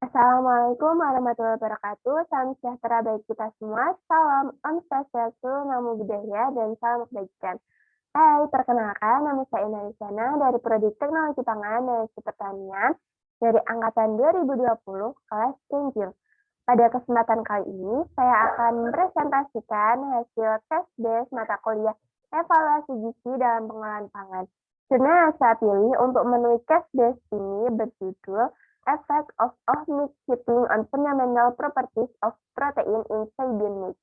Assalamualaikum warahmatullahi wabarakatuh. Salam sejahtera bagi kita semua. Salam Om Swastiastu, Namo Buddhaya, dan salam kebajikan. Hai, perkenalkan nama saya Ina Lisana dari Prodi Teknologi Pangan dan Industri Pertanian dari Angkatan 2020 kelas Kenjil. Pada kesempatan kali ini, saya akan presentasikan hasil tes base mata kuliah evaluasi gizi dalam pengolahan pangan. Jurnal yang saya pilih untuk menulis tes base ini berjudul Effect of Meat Shipping on Fundamental Properties of Protein in Soybean Meat.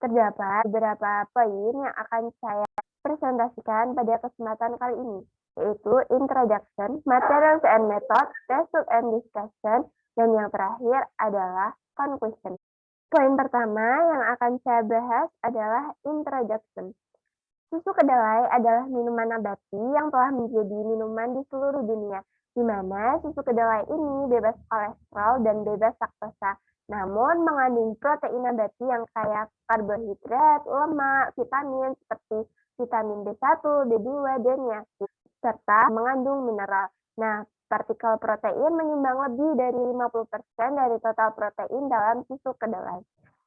Terdapat beberapa poin yang akan saya presentasikan pada kesempatan kali ini, yaitu Introduction, Materials and Methods, Result and Discussion, dan yang terakhir adalah Conclusion. Poin pertama yang akan saya bahas adalah Introduction. Susu kedelai adalah minuman nabati yang telah menjadi minuman di seluruh dunia, di mana susu kedelai ini bebas kolesterol dan bebas laktosa, namun mengandung protein nabati yang kaya karbohidrat, lemak, vitamin seperti vitamin B1, B2, dan niacin, serta mengandung mineral. Nah, partikel protein menyumbang lebih dari 50% dari total protein dalam susu kedelai.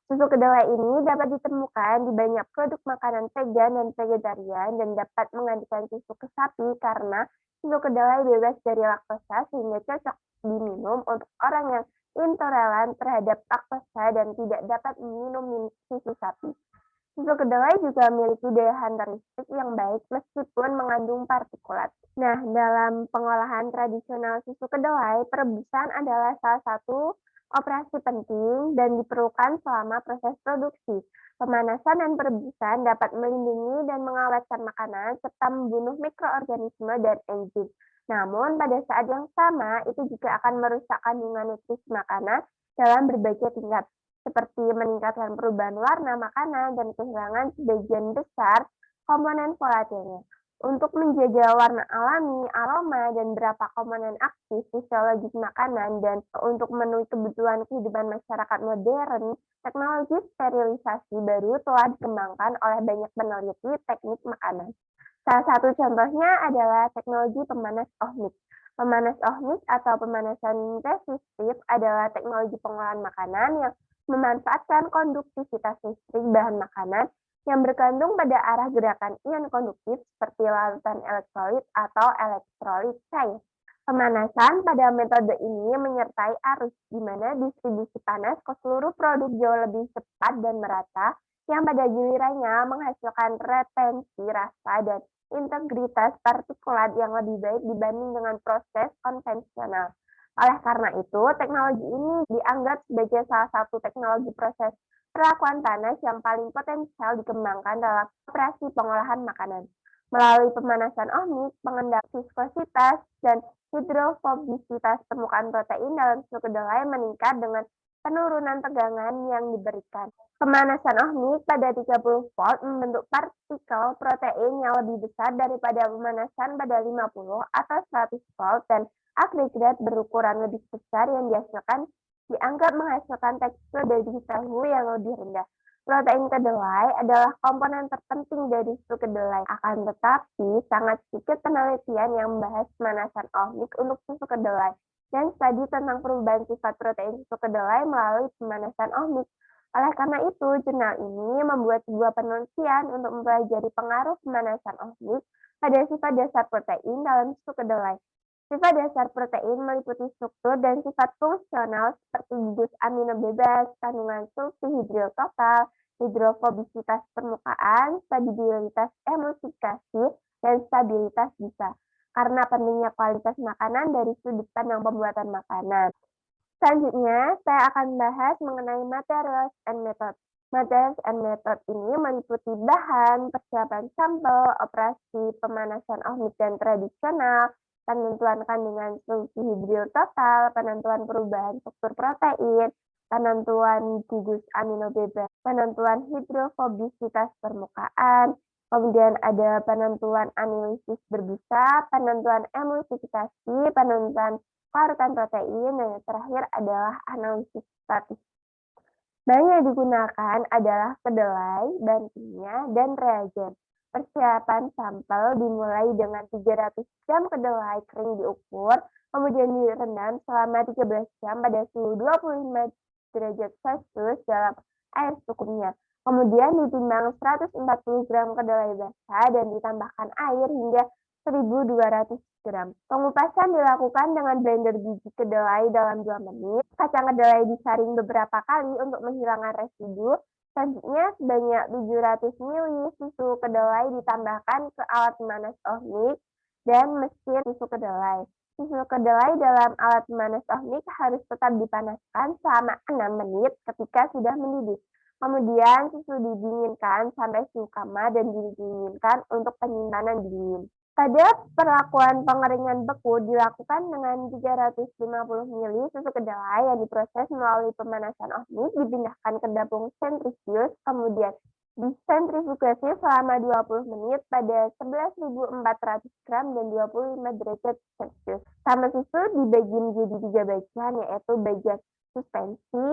Susu kedelai ini dapat ditemukan di banyak produk makanan vegan dan vegetarian dan dapat menggantikan susu ke sapi karena susu kedelai bebas dari laktosa sehingga cocok diminum untuk orang yang intoleran terhadap laktosa dan tidak dapat meminum susu sapi. Susu kedelai juga memiliki daya hantar listrik yang baik meskipun mengandung partikulat. Nah, dalam pengolahan tradisional susu kedelai, perebusan adalah salah satu operasi penting dan diperlukan selama proses produksi. Pemanasan dan perebusan dapat melindungi dan mengawetkan makanan serta membunuh mikroorganisme dan enzim. Namun, pada saat yang sama, itu juga akan merusak kandungan nutrisi makanan dalam berbagai tingkat, seperti meningkatkan perubahan warna makanan dan kehilangan sebagian besar komponen volatilnya. Untuk menjaga warna alami, aroma, dan beberapa komponen aktif fisiologis makanan dan untuk memenuhi kebutuhan kehidupan masyarakat modern, teknologi sterilisasi baru telah dikembangkan oleh banyak peneliti teknik makanan. Salah satu contohnya adalah teknologi pemanas ohmik. Pemanas ohmik atau pemanasan resistif adalah teknologi pengolahan makanan yang memanfaatkan konduktivitas listrik bahan makanan yang bergantung pada arah gerakan ion konduktif seperti larutan elektrolit atau elektrolit cair. Pemanasan pada metode ini menyertai arus, di mana distribusi panas ke seluruh produk jauh lebih cepat dan merata, yang pada gilirannya menghasilkan retensi rasa dan integritas partikulat yang lebih baik dibanding dengan proses konvensional. Oleh karena itu, teknologi ini dianggap sebagai salah satu teknologi proses perlakuan panas yang paling potensial dikembangkan dalam operasi pengolahan makanan. Melalui pemanasan ohmik, pengendalian viskositas dan hidrofobisitas permukaan protein dalam susu kedelai meningkat dengan penurunan tegangan yang diberikan. Pemanasan ohmik pada 30 volt membentuk partikel protein yang lebih besar daripada pemanasan pada 50 atau 100 volt dan agregat berukuran lebih besar yang dihasilkan dianggap menghasilkan tekstur daging tahu yang lebih rendah. Protein kedelai adalah komponen terpenting dari susu kedelai. Akan tetapi, sangat sedikit penelitian yang membahas pemanasan ohmik untuk susu kedelai dan studi tentang perubahan sifat protein susu kedelai melalui pemanasan ohmik. Oleh karena itu, jurnal ini membuat sebuah penelitian untuk mempelajari pengaruh pemanasan ohmik pada sifat dasar protein dalam susu kedelai. Sifat dasar protein meliputi struktur dan sifat fungsional seperti gugus amino bebas, kandungan sulfihidril total, hidrofobisitas permukaan, stabilitas emulsifikasi, dan stabilitas bisa. Karena pentingnya kualitas makanan dari sudut pandang pembuatan makanan. Selanjutnya, saya akan bahas mengenai materials and method. Materials and method ini meliputi bahan, persiapan sampel, operasi pemanasan ohmik dan tradisional, penentuan kandungan sulfihidril total, penentuan perubahan struktur protein, penentuan gugus amino bebas, penentuan hidrofobisitas permukaan, kemudian ada penentuan analisis berbusa, penentuan emulsifikasi, penentuan larutan protein, dan yang terakhir adalah analisis statistik. Bahan yang digunakan adalah kedelai, bahan kimia, dan reagen. Persiapan sampel dimulai dengan 300 gram kedelai kering diukur, kemudian direndam selama 13 jam pada suhu 25 derajat Celcius dalam air secukupnya. Kemudian ditimbang 140 gram kedelai basah dan ditambahkan air hingga 1.200 gram. Pengupasan dilakukan dengan blender biji kedelai dalam 2 menit. Kacang kedelai disaring beberapa kali untuk menghilangkan residu. Selanjutnya sebanyak 700 ml susu kedelai ditambahkan ke alat pemanas ohmik dan mesin susu kedelai. Susu kedelai dalam alat pemanas ohmik harus tetap dipanaskan selama 6 menit ketika sudah mendidih. Kemudian susu didinginkan sampai suhu kamar dan didinginkan untuk penyimpanan dingin. Pada perlakuan pengeringan beku dilakukan dengan 350 ml susu kedelai yang diproses melalui pemanasan ohmik dipindahkan ke dapur sentrifuge, kemudian disentrifugasi selama 20 menit pada 11.400 gram dan 25 derajat Celcius. Sampel susu dibagi menjadi 3 bagian, yaitu bagian suspensi,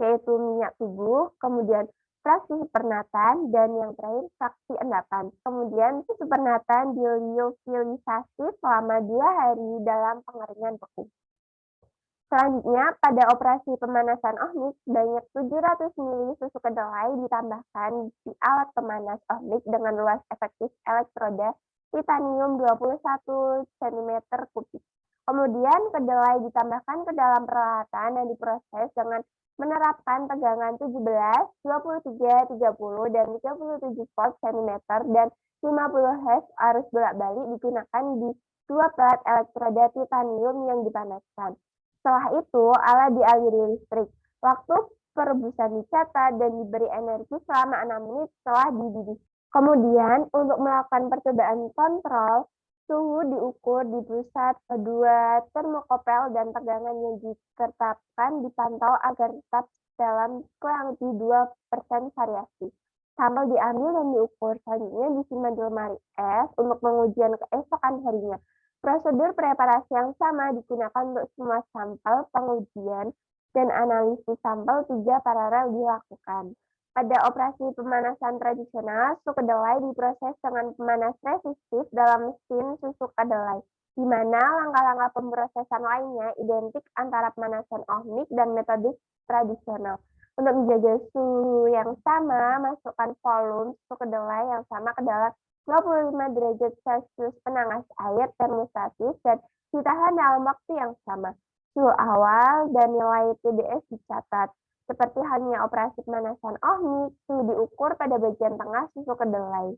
yaitu minyak tubuh, kemudian fraksi pernatan, dan yang terakhir fraksi endapan. Kemudian susu pernatan diliofilisasi selama 2 hari dalam pengeringan beku. Selanjutnya, pada operasi pemanasan ohmik, sebanyak 700 ml susu kedelai ditambahkan di alat pemanas ohmik dengan luas efektif elektroda titanium 21 cm3. Kemudian, kedelai ditambahkan ke dalam peralatan dan diproses dengan menerapkan tegangan 17, 23, 30, dan 37 volt cm dan 50 Hz arus bolak-balik digunakan di 2 plat elektroda titanium yang dipanaskan. Setelah itu, alat dialiri listrik. Waktu perebusan dicatat dan diberi energi selama 6 menit setelah dididih. Kemudian, untuk melakukan percobaan kontrol, suhu diukur di pusat kedua termokopel dan tegangan yang ditetapkan dipantau agar tetap dalam kurang lebih 2% variasi. Sampel diambil dan diukur, selanjutnya disimpan di lemari es untuk pengujian keesokan harinya. Prosedur preparasi yang sama digunakan untuk semua sampel pengujian dan analisis sampel 3 paralel dilakukan. Pada operasi pemanasan tradisional, susu kedelai diproses dengan pemanas resistif dalam mesin susu kedelai, di mana langkah-langkah pemrosesan lainnya identik antara pemanasan ohmik dan metode tradisional. Untuk menjaga suhu yang sama, masukkan volume susu kedelai yang sama ke dalam 25 derajat Celcius penangas air termostatis dan ditahan dalam waktu yang sama. Suhu awal dan nilai TDS dicatat. Seperti halnya operasi pemanasan ohmik, suhu diukur pada bagian tengah susu kedelai.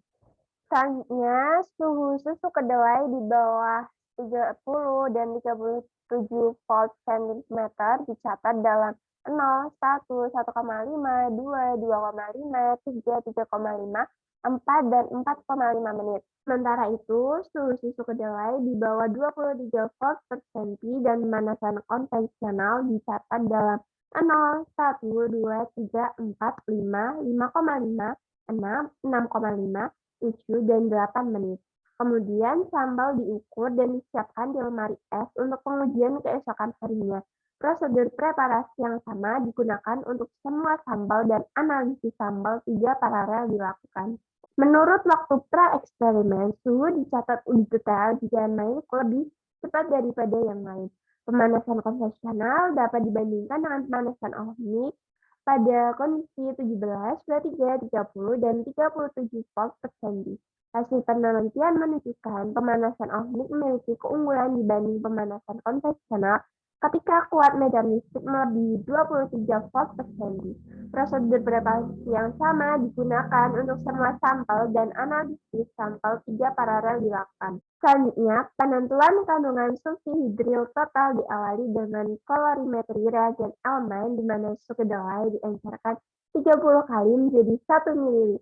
Selanjutnya, suhu susu kedelai di bawah 30 dan 37 volt cm dicatat dalam 0, 1, 1,5, 2, 2,5, 3, 3,5, 4, dan 4,5 menit. Sementara itu, suhu susu kedelai di bawah 23 volt per cm dan pemanasan konvensional dicatat dalam 0, 1, 2, 3, 4, 5, 5,5, 6, 6,5, 7, dan 8 menit. Kemudian sampel diukur dan disiapkan di lemari es untuk pengujian keesokan harinya. Prosedur preparasi yang sama digunakan untuk semua sampel dan analisis sampel 3 paralel dilakukan. Menurut waktu pra-eksperimen, suhu dicatat lebih detail jika naik lebih cepat daripada yang lain. Pemanasan konvensional dapat dibandingkan dengan pemanasan ohmik pada kondisi 17, 23, 30, dan 37 volt per cm. Hasil penelitian menunjukkan pemanasan ohmik memiliki keunggulan dibanding pemanasan konvensional ketika kuat medan listrik melebihi 23 volt per cm. Prosedur preparasi yang sama digunakan untuk semua sampel dan analisis sampel 3 paralel dilakukan. Selanjutnya, penentuan kandungan sulfihidril total diawali dengan kolorimetri reagen elemen di mana susu kedelai diencerkan 30 kali menjadi 1 ml.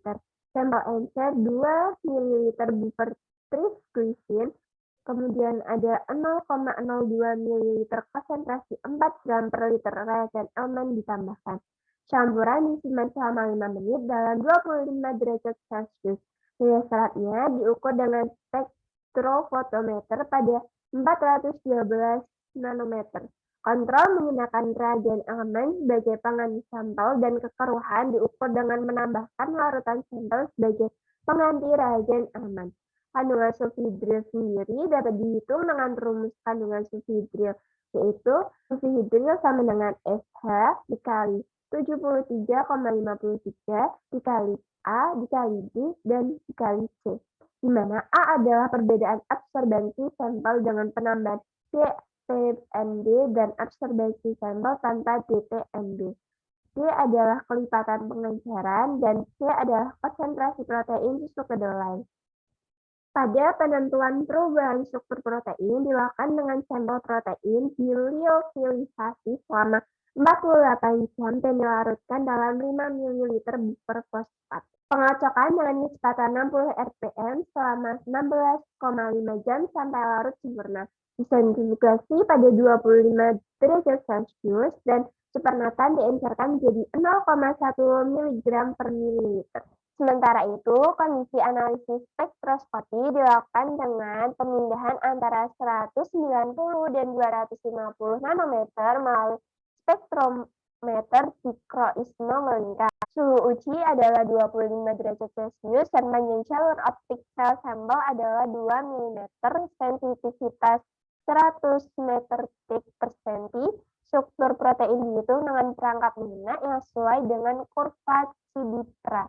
Sampel encer 2 ml buffer trisglycin, kemudian ada 0,02 ml konsentrasi 4 gram per liter reagen elemen ditambahkan. Campuran disimpan selama 5 menit dalam 25 derajat Celcius. Nilai seratnya diukur dengan spektrofotometer pada 412 nanometer. Kontrol menggunakan reagen elemen sebagai pengganti sampel dan kekeruhan diukur dengan menambahkan larutan sampel sebagai pengganti reagen elemen. Kandungan sulfhidril sendiri dapat dihitung dengan rumus kandungan sulfhidril, yaitu sulfhidril sama dengan SH dikali 73,53 dikali A dikali B dan dikali C, di mana A adalah perbedaan absorbansi sampel dengan penambahan DTMB dan absorbansi sampel tanpa DTMB. D adalah kelipatan pengenceran dan C adalah konsentrasi protein susu kedelai. Pada penentuan perubahan struktur protein dilakukan dengan sampel protein diliofilisasi selama 48 jam dan dilarutkan dalam 5 ml buffer fosfat. Pengocokan dengan kecepatan 60 rpm selama 16,5 jam sampai larut sempurna. Disentrifugasi pada 25 derajat Celcius dan supernatan diencerkan menjadi 0,1 mg per mililiter. Sementara itu, kondisi analisis spektroskopi dilakukan dengan pemindahan antara 190 dan 250 nanometer melalui spektrometer sikroisme melingkar. Suhu uji adalah 25 derajat Celcius dan panjang jalur optik sel sampel adalah 2 mm, sensitivitas 100 meter tik per senti. Struktur protein dihitung dengan perangkat lunak yang sesuai dengan kurva Cibi-Pra.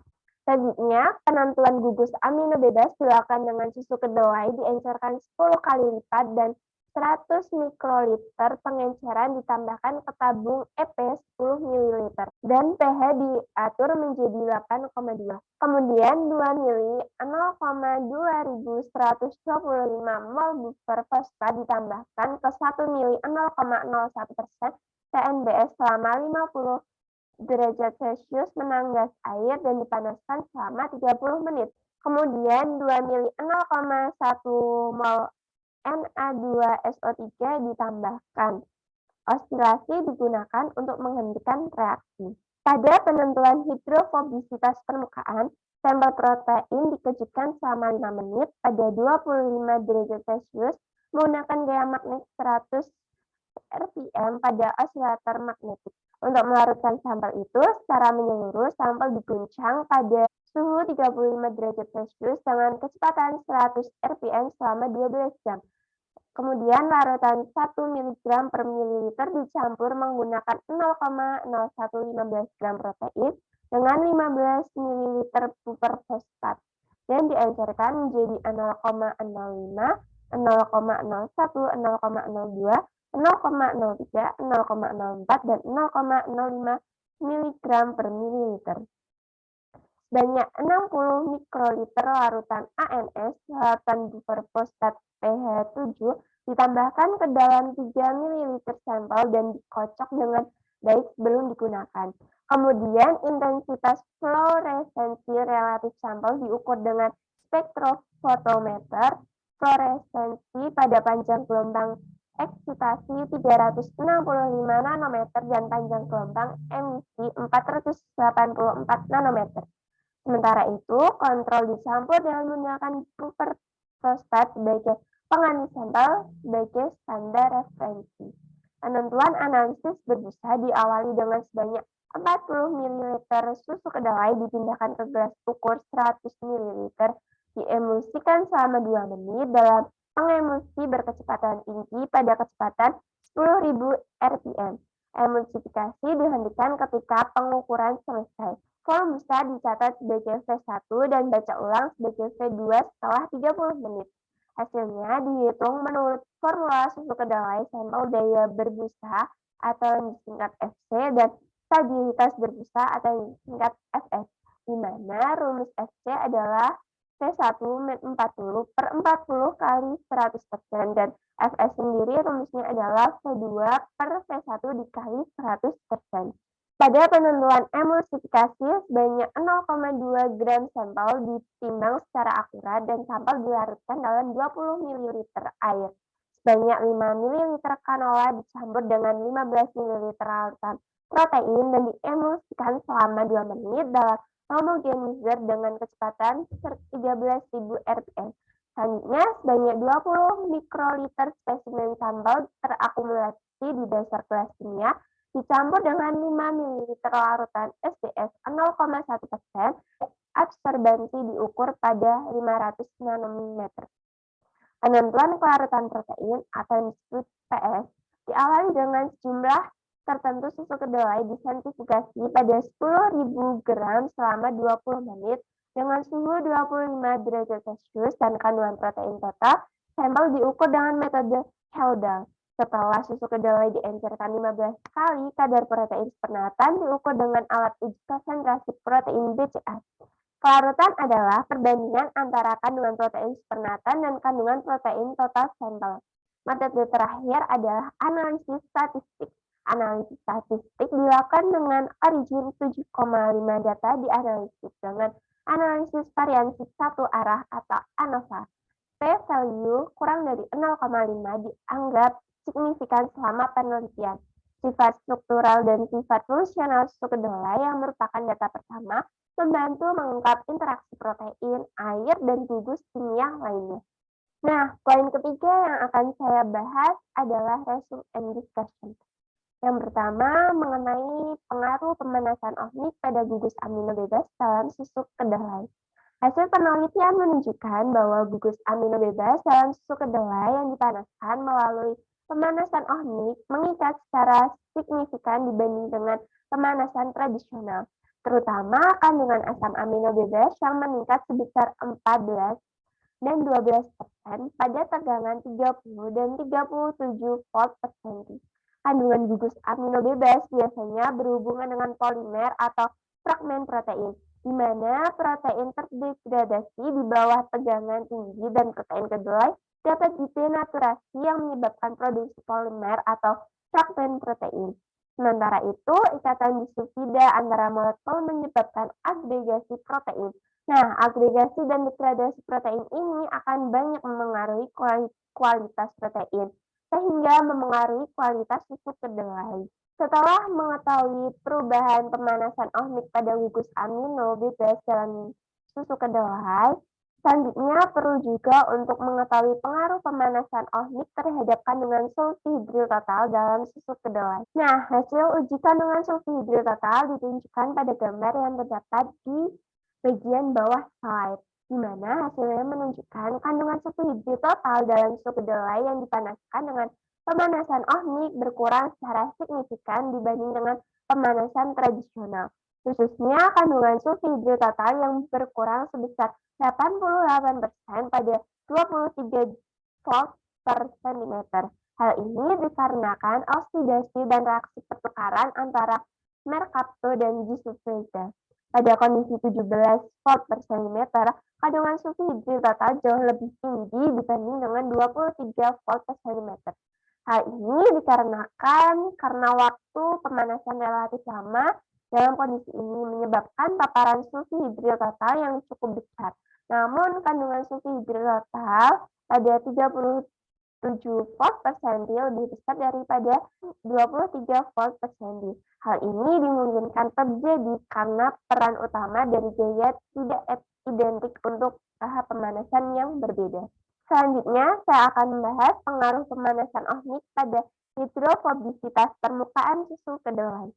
Selanjutnya, penentuan gugus amino bebas dilakukan dengan susu kedelai diencerkan 10 kali lipat dan 100 mikroliter pengenceran ditambahkan ke tabung EP 10 ml dan pH diatur menjadi 8,2. Kemudian 2 ml 0,2125 mol buffer fosfat ditambahkan ke 1 ml 0,01% TNBS selama 50 derajat Celcius menanggas air dan dipanaskan selama 30 menit. Kemudian 2 ml 0,1 mol Na2SO3 ditambahkan. Oscilasi digunakan untuk menghentikan reaksi. Pada penentuan hidrofobisitas permukaan, sampel protein dikejutkan selama 5 menit pada 25 derajat Celcius menggunakan gaya magnet 100 rpm pada osilator magnetik. Untuk melarutkan sampel itu secara menyeluruh, sampel diguncang pada suhu 35 derajat Celcius dengan kecepatan 100 rpm selama 12 jam. Kemudian larutan 1 mg per mililiter dicampur menggunakan 0,0115 gram protein dengan 15 ml buffer fosfat dan diencerkan menjadi 0,05, 0,01, 0,02, 0,03, 0,04, dan 0,05 mg per mililiter. Sebanyak 60 mikroliter larutan ANS, larutan buffer fosfat pH 7, ditambahkan ke dalam 3 ml sampel dan dikocok dengan baik sebelum digunakan. Kemudian intensitas fluoresensi relatif sampel diukur dengan spektrofotometer fluoresensi pada panjang gelombang eksitasi 365 nanometer dan panjang gelombang emisi 484 nanometer. Sementara itu, kontrol dicampur dengan menggunakan buffer fosfat sebagai pengganti sampel sebagai standar referensi. Penentuan analisis berbusa diawali dengan sebanyak 40 ml susu kedelai dipindahkan ke gelas ukur 100 ml, diemulsikan selama 2 menit dalam pengemulsi berkecepatan tinggi pada kecepatan 10.000 rpm. Emulsifikasi dihentikan ketika pengukuran selesai. Form busa dicatat sebagai V1 dan baca ulang sebagai V2 setelah 30 menit. Hasilnya dihitung menurut formula susu kedelai sampel daya berbusa atau yang disingkat FC dan stabilitas berbusa atau yang disingkat FS, di mana rumus FC adalah V1 min 40 per 40 kali 100% dan FS sendiri rumusnya adalah V2 per V1 dikali 100%. Pada penentuan emulsifikasi, sebanyak 0,2 gram sampel ditimbang secara akurat dan sampel dilarutkan dalam 20 ml air. Sebanyak 5 ml canola dicampur dengan 15 ml larutan protein dan diemulsikan selama 2 menit dalam homogenizer dengan kecepatan 13.000 rpm. Selanjutnya, sebanyak 20 mikroliter spesimen sampel terakumulasi di dasar gelas kimia dicampur dengan 5 ml larutan SDS 0,1%, absorbansi diukur pada 500 nanometer. Penentuan kelarutan protein atau disebut PS diawali dengan sejumlah tertentu susu kedelai disentrifikasi pada 10.000 gram selama 20 menit dengan suhu 25 derajat Celcius dan kandungan protein total sampel diukur dengan metode Haldol. Setelah susu kedelai diencerkan 15 kali, kadar protein spernatan diukur dengan alat uji konsentrasi protein BCA. Kelarutan adalah perbandingan antara kandungan protein spernatan dan kandungan protein total sampel. Metode terakhir adalah analisis statistik. Analisis statistik dilakukan dengan origin 7,5 data dianalisis dengan analisis variansi satu arah atau ANOVA. P-value kurang dari 0,5 dianggap signifikan selama penelitian. Sifat struktural dan sifat fungsional susu kedelai yang merupakan data pertama membantu mengungkap interaksi protein, air, dan gugus kimia lainnya. Nah, poin ketiga yang akan saya bahas adalah resume and discussion. Yang pertama, mengenai pengaruh pemanasan ohmik pada gugus amino bebas dalam susu kedelai. Hasil penelitian menunjukkan bahwa gugus amino bebas dalam susu kedelai yang dipanaskan melalui pemanasan ohmik mengikat secara signifikan dibanding dengan pemanasan tradisional, terutama kandungan asam amino bebas yang meningkat sebesar 14 dan 12% pada tegangan 30 dan 37 volt per cm. Kandungan gugus amino bebas biasanya berhubungan dengan polimer atau fragmen protein, di mana protein terdegradasi di bawah tegangan tinggi dan protein kedelai dapat denaturasi yang menyebabkan produksi polimer atau fragmen protein. Sementara itu, ikatan disulfida antara molekul menyebabkan agregasi protein. Nah, agregasi dan degradasi protein ini akan banyak memengaruhi kualitas protein, sehingga memengaruhi kualitas susu kedelai. Setelah mengetahui perubahan pemanasan ohmik pada gugus amino bebas dalam susu kedelai, selanjutnya perlu juga untuk mengetahui pengaruh pemanasan ohmik terhadap kandungan sulfhidril total dalam susu kedelai. Nah, hasil uji kandungan sulfhidril total ditunjukkan pada gambar yang terdapat di bagian bawah slide, di mana hasilnya menunjukkan kandungan sulfhidril total dalam susu kedelai yang dipanaskan dengan pemanasan ohmik berkurang secara signifikan dibanding dengan pemanasan tradisional. Khususnya kandungan sulfhidril total yang berkurang sebesar 88% pada 23 volt per cm. Hal ini dikarenakan oksidasi dan reaksi pertukaran antara merkapto dan disulfida. Pada kondisi 17 volt per cm, kandungan sulfhidril total jauh lebih tinggi dibanding dengan 23 volt per cm. Hal ini dikarenakan karena waktu pemanasan relatif lama dalam kondisi ini menyebabkan paparan sulfhidril total yang cukup besar. Namun, kandungan sulfhidril total pada 37 volt per cm lebih besar daripada 23 volt per cm. Hal ini dimungkinkan terjadi karena peran utama dari gaya tidak identik untuk tahap pemanasan yang berbeda. Selanjutnya, saya akan membahas pengaruh pemanasan ohmik pada hidrofobisitas permukaan susu kedelai.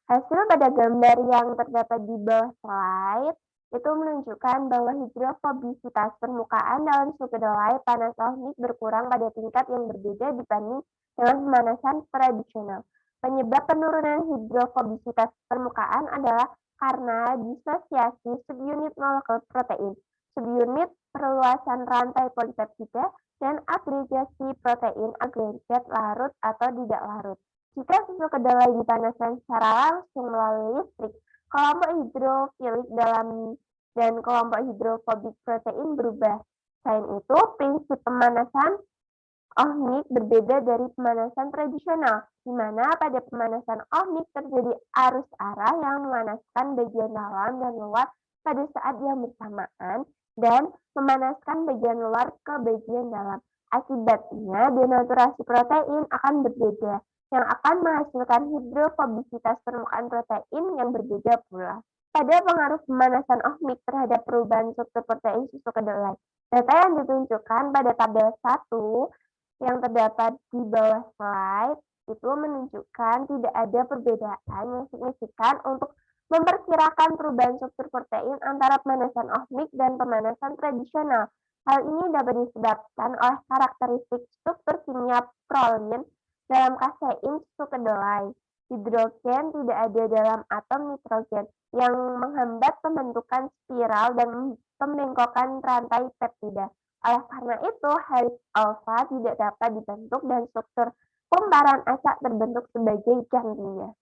Hasil pada gambar yang terdapat di bawah slide itu menunjukkan bahwa hidrofobisitas permukaan dalam susu kedelai panas ohmik berkurang pada tingkat yang berbeda dibanding dengan pemanasan tradisional. Penyebab penurunan hidrofobisitas permukaan adalah karena disosiasi subunit molekul protein, subunit perluasan rantai polipeptida, dan agregasi protein agregat larut atau tidak larut. Jika susu kedelai dipanaskan secara langsung melalui listrik, kelompok hidrofilik dan kelompok hidrofobik protein berubah. Selain itu, prinsip pemanasan ohmik berbeda dari pemanasan tradisional, di mana pada pemanasan ohmik terjadi arus arah yang memanaskan bagian dalam dan luar pada saat yang bersamaan dan memanaskan bagian luar ke bagian dalam. Akibatnya, denaturasi protein akan berbeda, yang akan menghasilkan hidrofobisitas permukaan protein yang berbeda pula. Pada pengaruh pemanasan ohmik terhadap perubahan struktur protein susu kedelai, data yang ditunjukkan pada tabel 1 yang terdapat di bawah slide itu menunjukkan tidak ada perbedaan yang signifikan untuk memperkirakan perubahan struktur protein antara pemanasan ohmik dan pemanasan tradisional. Hal ini dapat disebabkan oleh karakteristik struktur kimia proline dalam kasein susu kedelai. Hidrogen tidak ada dalam atom nitrogen yang menghambat pembentukan spiral dan pembengkokan rantai peptida. Oleh karena itu, heliks alfa tidak dapat dibentuk dan struktur kumparan acak terbentuk sebagai gantinya.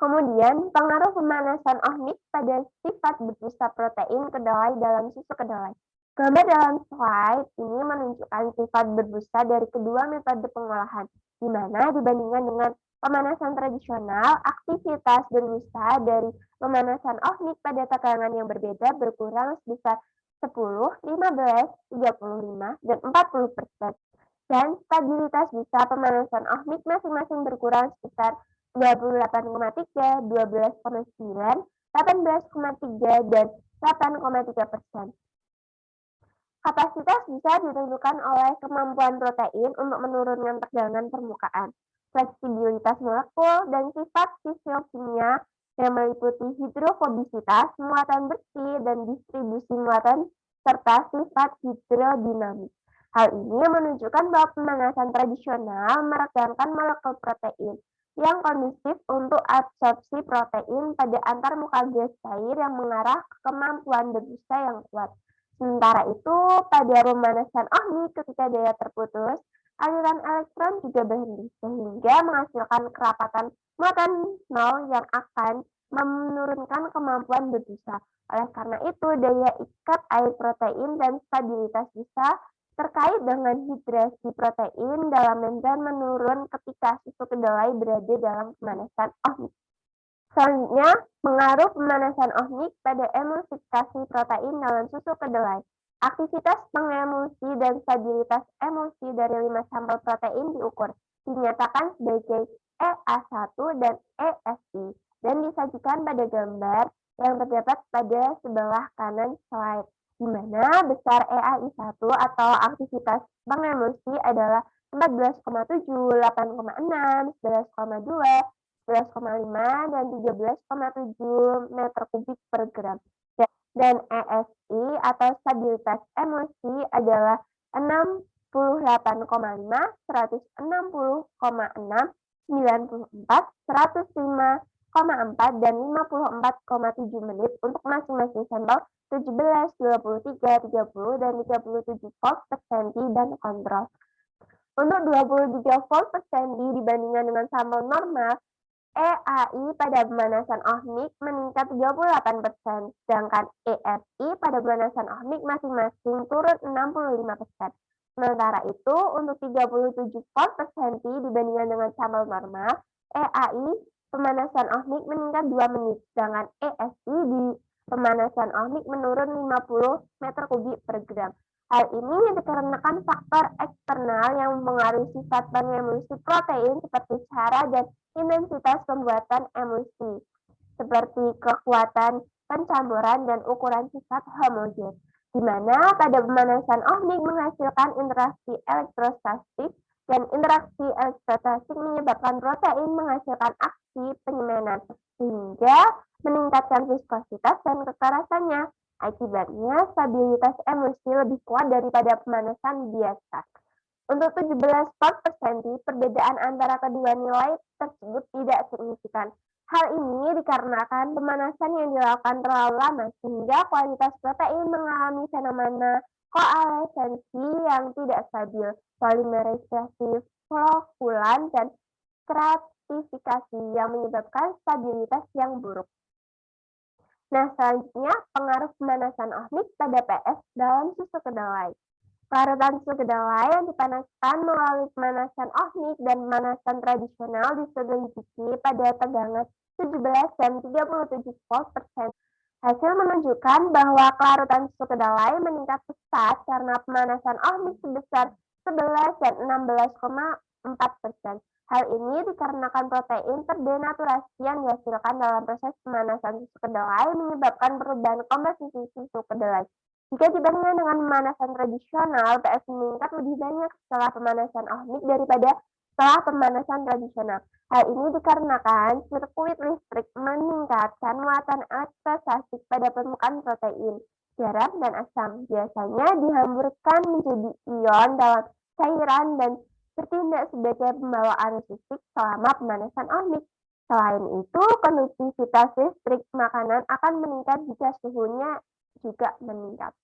Kemudian, pengaruh pemanasan ohmik pada sifat berbusa protein kedelai dalam susu kedelai. Gambar dalam slide ini menunjukkan sifat berbusa dari kedua metode pengolahan, di mana dibandingkan dengan pemanasan tradisional, aktivitas berbusa dari pemanasan ohmik pada tegangan yang berbeda berkurang sebesar 10, 15, 35, dan 40%. Dan stabilitas busa pemanasan ohmik masing-masing berkurang sebesar 28,3, 12,9, 18,3, dan 8,3%. Kapasitas bisa ditentukan oleh kemampuan protein untuk menurunkan tegangan permukaan, fleksibilitas molekul, dan sifat fisiokimia yang meliputi hidrofobisitas, muatan bersih, dan distribusi muatan, serta sifat hidrodinamik. Hal ini menunjukkan bahwa pemanasan tradisional meregangkan molekul protein yang kondusif untuk absorpsi protein pada antarmuka gas cair yang mengarah ke kemampuan berbusa yang kuat. Sementara itu, pada pemanasan ohmik ketika daya terputus, aliran elektron juga berhenti, sehingga menghasilkan kerapatan muatan nol yang akan menurunkan kemampuan berbusa. Oleh karena itu, daya ikat air protein dan stabilitas busa terkait dengan hidrasi protein dalam membran menurun ketika susu kedelai berada dalam pemanasan ohmik. Selanjutnya, pengaruh pemanasan ohmik pada emulsifikasi protein dalam susu kedelai. Aktivitas pengemulsi dan stabilitas emulsi dari 5 sampel protein diukur, dinyatakan sebagai EA1 dan ESI, dan disajikan pada gambar yang terdapat pada sebelah kanan slide, di mana besar EAI1 atau aktivitas pengemulsi adalah 14,7, 8,6, 11,2, 11,5, dan 13,7 meter kubik per gram. Dan ESI atau stabilitas emulsi adalah 68,5, 160,6, 94, 105,4, dan 54,7 menit untuk masing-masing sampel 17, 23, 30, dan 37 volt per senti dan kontrol. Untuk 23 volt per senti dibandingkan dengan sampel normal, EAI pada pemanasan ohmik meningkat 38%, sedangkan ESI pada pemanasan ohmik masing-masing turun 65%. Sementara itu, untuk 37 volt per senti dibandingkan dengan sampel normal, EAI pemanasan ohmik meningkat 2 menit, sedangkan ESI di pemanasan ohmik menurun 50 meter kubik per gram. Hal ini dikarenakan faktor eksternal yang mempengaruhi sifat pengemulsi protein seperti cara dan intensitas pembuatan emulsi, seperti kekuatan pencampuran dan ukuran sifat homogen, di mana pada pemanasan ohmik menghasilkan interaksi elektrostatik dan interaksi elektrostatik menyebabkan protein menghasilkan aksi penyemanan, sehingga meningkatkan viskositas dan kekerasannya. Akibatnya, stabilitas emulsi lebih kuat daripada pemanasan biasa. Untuk 17 volt per senti, perbedaan antara kedua nilai tersebut tidak signifikan. Hal ini dikarenakan pemanasan yang dilakukan terlalu lama, sehingga kualitas protein mengalami fenomena koalesensi yang tidak stabil, polimerisasi flokulan, dan stratifikasi yang menyebabkan stabilitas yang buruk. Nah, selanjutnya pengaruh pemanasan ohmik pada PS dalam susu kedelai. Larutan susu kedelai yang dipanaskan melalui pemanasan ohmik dan pemanasan tradisional diselidiki pada tegangan 17 dan 37 volt per senti. Hasil menunjukkan bahwa kelarutan susu kedelai meningkat pesat karena pemanasan ohmik sebesar 11 dan 16,4%. Hal ini dikarenakan protein terdenaturasi yang dihasilkan dalam proses pemanasan susu kedelai menyebabkan perubahan komposisi susu kedelai. Jika dibandingkan dengan pemanasan tradisional, PS meningkat lebih banyak setelah pemanasan ohmik daripada setelah pemanasan tradisional. Hal ini dikarenakan sirkuit listrik meningkatkan muatan elektrostatik pada permukaan protein, garam, dan asam. Biasanya dihamburkan menjadi ion dalam cairan dan bertindak sebagai pembawa arus listrik selama pemanasan ohmik. Selain itu, konduktivitas listrik makanan akan meningkat jika suhunya juga meningkat.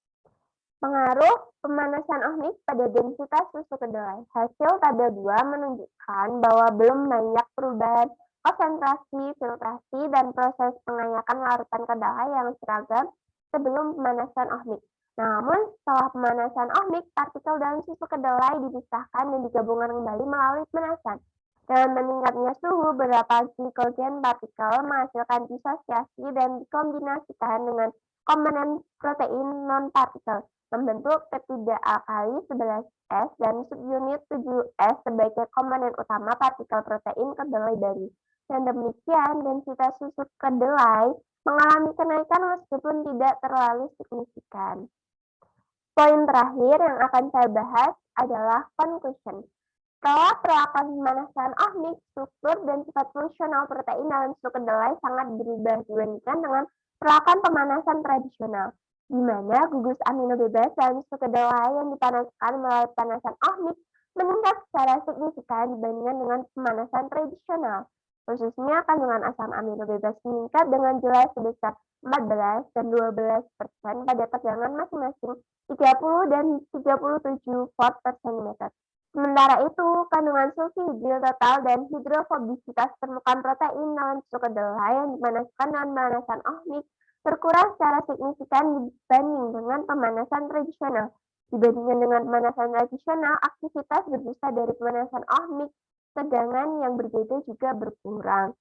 Pengaruh pemanasan ohmik pada densitas susu kedelai. Hasil tabel 2 menunjukkan bahwa belum banyak perubahan konsentrasi, filtrasi, dan proses pengayakan larutan kedelai yang seragam sebelum pemanasan ohmik. Namun, setelah pemanasan ohmik, partikel dalam susu kedelai dipisahkan dan digabungkan kembali melalui pemanasan. Dengan meningkatnya suhu, beberapa glikogen partikel menghasilkan disosiasi dan dikombinasikan dengan komponen protein non-partikel membentuk peptida alkali 11S dan subunit 7S sebagai komponen utama partikel protein kedelai baru. Dan demikian, densitas susu kedelai mengalami kenaikan meskipun tidak terlalu signifikan. Poin terakhir yang akan saya bahas adalah conclusion. Setelah perlakuan pemanasan ohmik, struktur dan sifat fungsional protein dalam susu kedelai sangat berubah dibandingkan dengan perlakuan pemanasan tradisional, di mana gugus amino bebas dalam susu kedelai yang dipanaskan melalui pemanasan ohmik meningkat secara signifikan dibandingkan dengan pemanasan tradisional. Khususnya kandungan asam amino bebas meningkat dengan jelas sebesar 14 dan 12% pada tegangan masing-masing 30 dan 37 volt per cm. Sementara itu, kandungan sulfhidril total dan hidrofobisitas permukaan protein dalam susu kedelai yang dipanaskan dengan pemanasan ohmik berkurang secara signifikan dibanding dengan pemanasan tradisional. Dibandingkan dengan pemanasan tradisional, aktivitas berbusa dari pemanasan ohmik tegangan yang berbeda juga berkurang.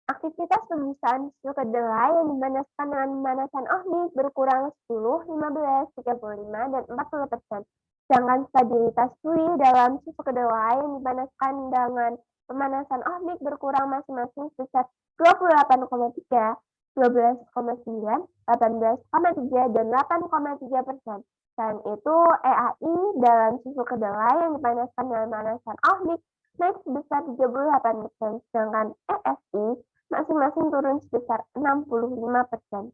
Aktivitas pembusaan susu kedelai yang dipanaskan dengan pemanasan ohmik berkurang 10, 15, 35, dan 40%. Sedangkan stabilitas fluid dalam susu kedelai yang dipanaskan dengan pemanasan ohmik berkurang masing-masing sebesar 28,3, 12,9, 18,3, dan 8,3%. Selain itu, EAI dalam susu kedelai yang dipanaskan dengan pemanasan ohmik naik sebesar 38%, sedangkan ESI masing-masing turun sebesar 65%.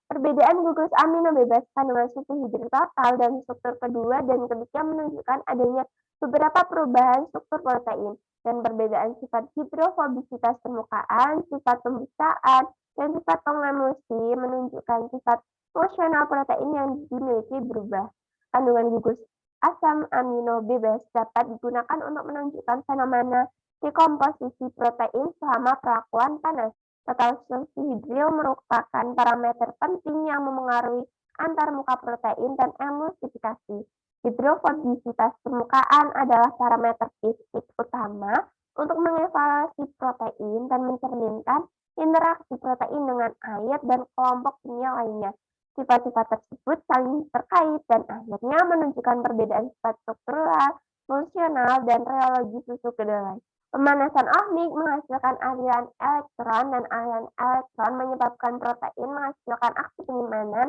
Perbedaan gugus amino bebas kandungan sulfhidril total dan struktur kedua dan ketiga menunjukkan adanya beberapa perubahan struktur protein dan perbedaan sifat hidrofobisitas permukaan, sifat pembusaan, dan sifat pengemulsi menunjukkan sifat fungsional protein yang dimiliki berubah. Kandungan gugus asam amino bebas dapat digunakan untuk menunjukkan fenomena dekomposisi protein selama perlakuan panas. Total sulfhidril merupakan parameter penting yang memengaruhi antarmuka protein dan emulsifikasi. Hidrofobisitas permukaan adalah parameter fisik utama untuk mengevaluasi protein dan mencerminkan interaksi protein dengan air dan kelompok kimia lainnya. Sifat-sifat tersebut saling terkait dan akhirnya menunjukkan perbedaan sifat struktural, fungsional, dan reologi susu kedelai. Pemanasan ohmik menghasilkan aliran elektron dan aliran elektron menyebabkan protein menghasilkan aksi penyimpanan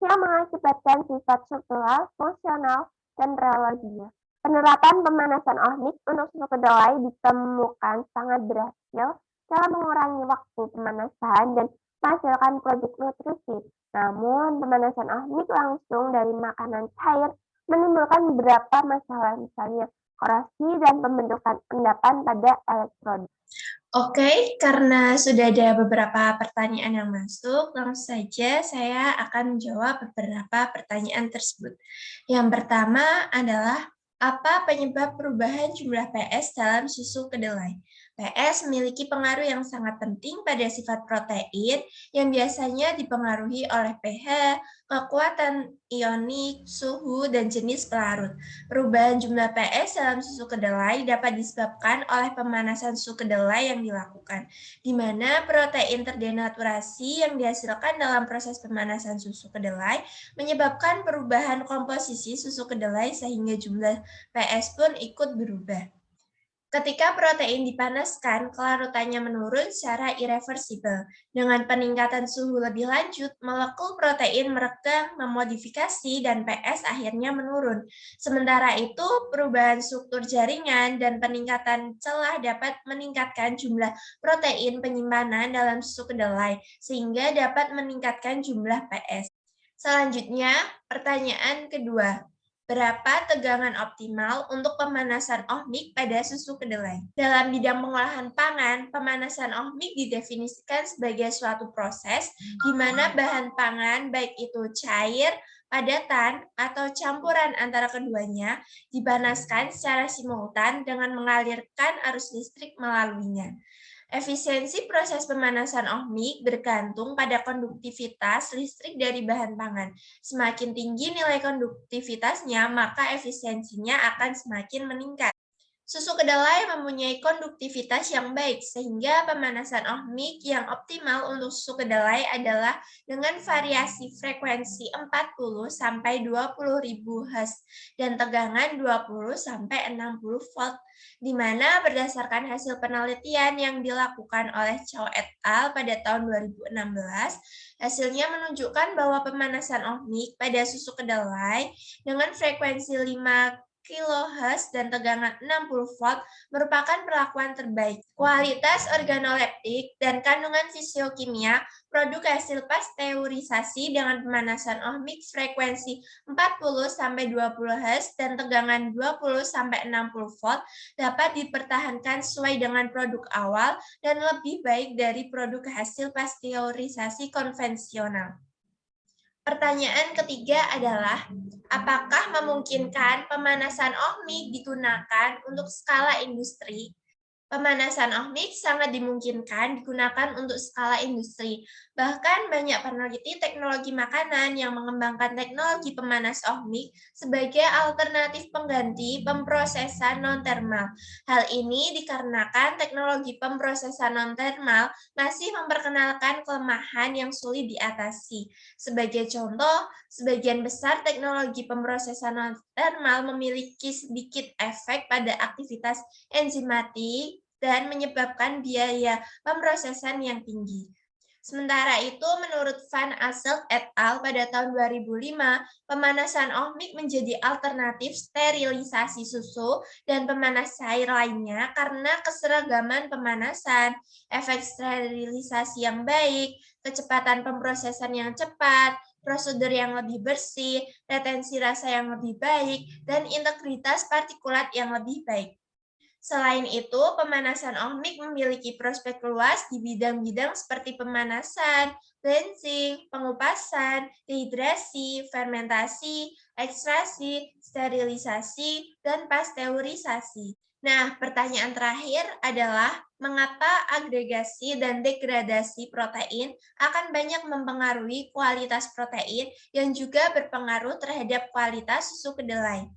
yang mengakibatkan sifat struktural, fungsional, dan reologinya. Penerapan pemanasan ohmik untuk susu kedelai ditemukan sangat berhasil dalam mengurangi waktu pemanasan dan menghasilkan produk nutrisi. Namun, pemanasan ohmik langsung dari makanan cair menimbulkan beberapa masalah, misalnya korasi dan pembentukan endapan pada elektrod. Oke, karena sudah ada beberapa pertanyaan yang masuk, langsung saja saya akan menjawab beberapa pertanyaan tersebut. Yang pertama adalah, apa penyebab perubahan jumlah PS dalam susu kedelai? PS memiliki pengaruh yang sangat penting pada sifat protein yang biasanya dipengaruhi oleh pH, kekuatan ionik, suhu, dan jenis pelarut. Perubahan jumlah PS dalam susu kedelai dapat disebabkan oleh pemanasan susu kedelai yang dilakukan, di mana protein terdenaturasi yang dihasilkan dalam proses pemanasan susu kedelai menyebabkan perubahan komposisi susu kedelai sehingga jumlah PS pun ikut berubah. Ketika protein dipanaskan, kelarutannya menurun secara irreversibel. Dengan peningkatan suhu lebih lanjut, molekul protein meregang, memodifikasi, dan PS akhirnya menurun. Sementara itu, perubahan struktur jaringan dan peningkatan celah dapat meningkatkan jumlah protein penyimpanan dalam susu kedelai, sehingga dapat meningkatkan jumlah PS. Selanjutnya, pertanyaan kedua. Berapa tegangan optimal untuk pemanasan ohmik pada susu kedelai? Dalam bidang pengolahan pangan, pemanasan ohmik didefinisikan sebagai suatu proses di mana bahan pangan, baik itu cair, padatan, atau campuran antara keduanya, dipanaskan secara simultan dengan mengalirkan arus listrik melaluinya. Efisiensi proses pemanasan ohmik bergantung pada konduktivitas listrik dari bahan pangan. Semakin tinggi nilai konduktivitasnya, maka efisiensinya akan semakin meningkat. Susu kedelai mempunyai konduktivitas yang baik, sehingga pemanasan ohmik yang optimal untuk susu kedelai adalah dengan variasi frekuensi 40 sampai 20 ribu Hz dan tegangan 20 sampai 60 volt, di mana berdasarkan hasil penelitian yang dilakukan oleh Chow et al. Pada tahun 2016, hasilnya menunjukkan bahwa pemanasan ohmik pada susu kedelai dengan frekuensi 5 kHz dan tegangan 60 volt merupakan perlakuan terbaik. Kualitas organoleptik dan kandungan fisiokimia produk hasil pasteurisasi dengan pemanasan ohmik frekuensi 40-20 Hz dan tegangan 20-60 volt dapat dipertahankan sesuai dengan produk awal dan lebih baik dari produk hasil pasteurisasi konvensional. Pertanyaan ketiga adalah, apakah memungkinkan pemanasan ohmik digunakan untuk skala industri? Pemanasan ohmik sangat dimungkinkan digunakan untuk skala industri. Bahkan banyak peneliti teknologi makanan yang mengembangkan teknologi pemanas ohmik sebagai alternatif pengganti pemrosesan non-termal. Hal ini dikarenakan teknologi pemrosesan non-termal masih memperkenalkan kelemahan yang sulit diatasi. Sebagai contoh, sebagian besar teknologi pemrosesan non-termal memiliki sedikit efek pada aktivitas enzimatik dan menyebabkan biaya pemrosesan yang tinggi. Sementara itu, menurut Van Asselt et al. Pada tahun 2005, pemanasan ohmik menjadi alternatif sterilisasi susu dan pemanas cair lainnya karena keseragaman pemanasan, efek sterilisasi yang baik, kecepatan pemrosesan yang cepat, prosedur yang lebih bersih, retensi rasa yang lebih baik, dan integritas partikulat yang lebih baik. Selain itu, pemanasan ohmik memiliki prospek luas di bidang-bidang seperti pemanasan, cleansing, pengupasan, dehidrasi, fermentasi, ekstrasi, sterilisasi, dan pasteurisasi. Nah, pertanyaan terakhir adalah, mengapa agregasi dan degradasi protein akan banyak mempengaruhi kualitas protein yang juga berpengaruh terhadap kualitas susu kedelai?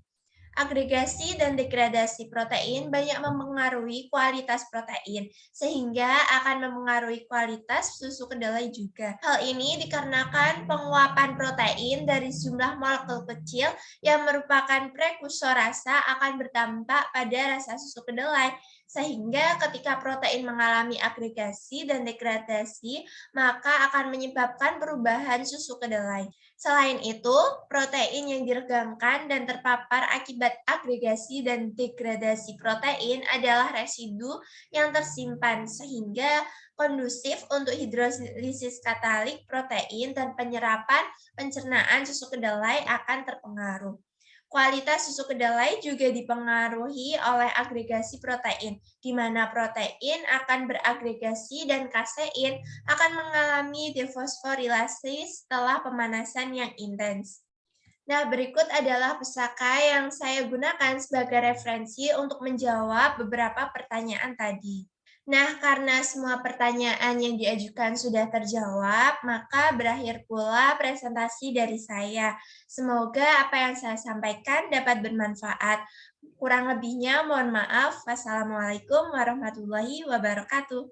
Agregasi dan degradasi protein banyak mempengaruhi kualitas protein, sehingga akan mempengaruhi kualitas susu kedelai juga. Hal ini dikarenakan penguapan protein dari jumlah molekul kecil yang merupakan prekursor rasa akan berdampak pada rasa susu kedelai, sehingga ketika protein mengalami agregasi dan degradasi, maka akan menyebabkan perubahan susu kedelai. Selain itu, protein yang diregangkan dan terpapar akibat agregasi dan degradasi protein adalah residu yang tersimpan, sehingga kondusif untuk hidrolisis katalik protein dan pencernaan susu kedelai akan terpengaruh. Kualitas susu kedelai juga dipengaruhi oleh agregasi protein, di mana protein akan beragregasi dan kasein akan mengalami defosforilasi setelah pemanasan yang intens. Nah, berikut adalah pusaka yang saya gunakan sebagai referensi untuk menjawab beberapa pertanyaan tadi. Nah, karena semua pertanyaan yang diajukan sudah terjawab, maka berakhir pula presentasi dari saya. Semoga apa yang saya sampaikan dapat bermanfaat. Kurang lebihnya mohon maaf. Wassalamualaikum warahmatullahi wabarakatuh.